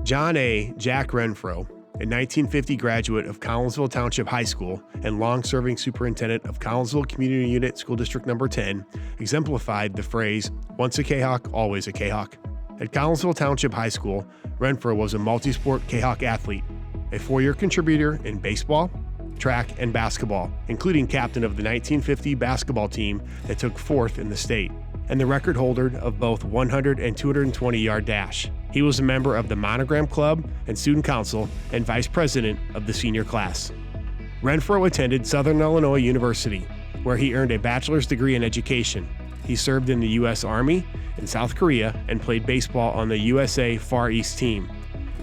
John A. Jack Renfro, a 1950 graduate of Collinsville Township High School and long-serving superintendent of Collinsville Community Unit School District Number 10, exemplified the phrase, "Once a Kahok, always a Kahok." At Collinsville Township High School, Renfro was a multi-sport Kahok athlete, a four-year contributor in baseball, track, and basketball, including captain of the 1950 basketball team that took fourth in the state, and the record holder of both 100 and 220-yard dash. He was a member of the Monogram Club and Student Council and vice president of the senior class. Renfro attended Southern Illinois University, where he earned a bachelor's degree in education. He served in the U.S. Army in South Korea and played baseball on the USA Far East team.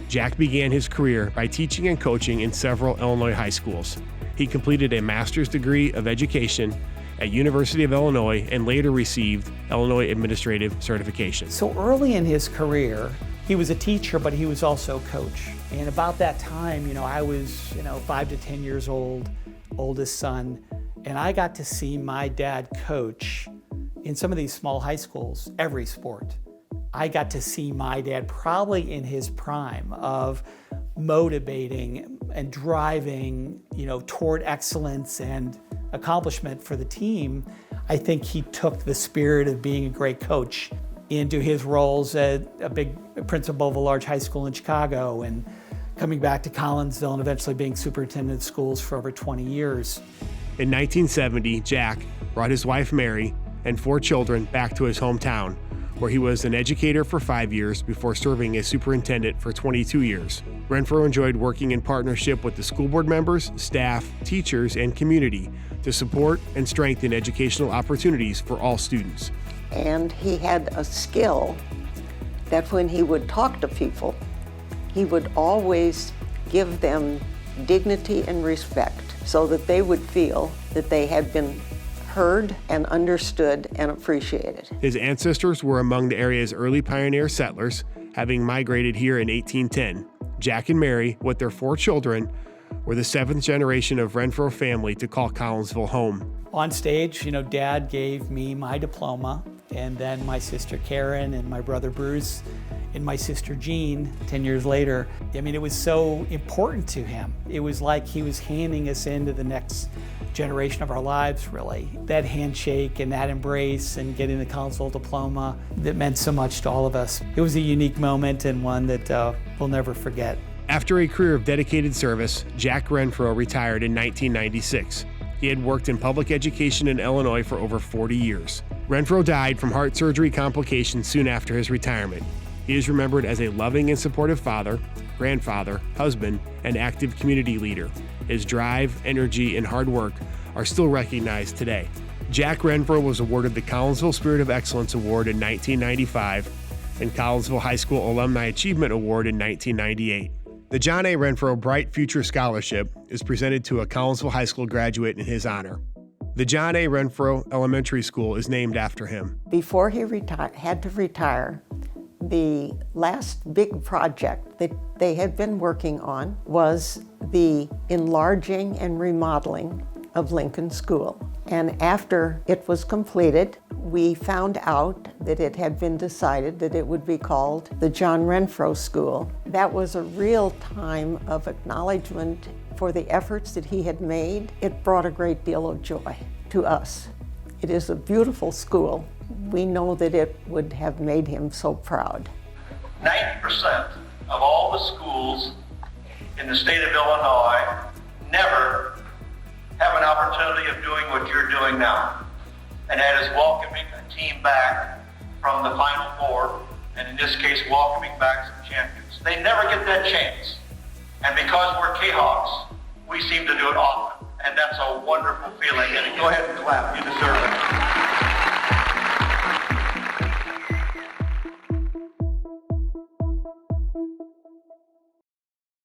Jack began his career by teaching and coaching in several Illinois high schools. He completed a master's degree of education at University of Illinois and later received Illinois administrative certification. So early in his career, he was a teacher, but he was also a coach. And about that time, I was, 5 to 10 years old, oldest son, and I got to see my dad coach in some of these small high schools, every sport. I got to see my dad probably in his prime of motivating and driving, toward excellence and accomplishment for the team. I think he took the spirit of being a great coach into his roles at a big principal of a large high school in Chicago and coming back to Collinsville and eventually being superintendent of schools for over 20 years. In 1970, Jack brought his wife Mary and 4 children back to his hometown, where he was an educator for 5 years before serving as superintendent for 22 years. Renfro enjoyed working in partnership with the school board members, staff, teachers, and community to support and strengthen educational opportunities for all students. And he had a skill that when he would talk to people, he would always give them dignity and respect so that they would feel that they had been heard and understood and appreciated. His ancestors were among the area's early pioneer settlers, having migrated here in 1810. Jack and Mary, with their 4 children, were the 7th generation of Renfro family to call Collinsville home. On stage, Dad gave me my diploma, and then my sister Karen and my brother Bruce and my sister Jean 10 years later. It was so important to him. It was like he was handing us into the next generation of our lives, really. That handshake and that embrace and getting the Collinsville diploma, that meant so much to all of us. It was a unique moment and one that we'll never forget. After a career of dedicated service, Jack Renfro retired in 1996. He had worked in public education in Illinois for over 40 years. Renfro died from heart surgery complications soon after his retirement. He is remembered as a loving and supportive father, grandfather, husband, and active community leader. His drive, energy, and hard work are still recognized today. Jack Renfro was awarded the Collinsville Spirit of Excellence Award in 1995 and Collinsville High School Alumni Achievement Award in 1998. The John A. Renfro Bright Future Scholarship is presented to a Collinsville High School graduate in his honor. The John A. Renfro Elementary School is named after him. Before he had to retire, the last big project that they had been working on was the enlarging and remodeling of Lincoln School. And after it was completed, we found out that it had been decided that it would be called the John Renfro School. That was a real time of acknowledgement for the efforts that he had made. It brought a great deal of joy to us. It is a beautiful school. We know that it would have made him so proud. 90% of all the schools in the state of Illinois never have an opportunity of doing what you're doing now. And that is welcoming a team back from the Final Four, and in this case, welcoming back some champions. They never get that chance. And because we're Kahawks, we seem to do it often. And that's a wonderful feeling. And go ahead and clap, you deserve it.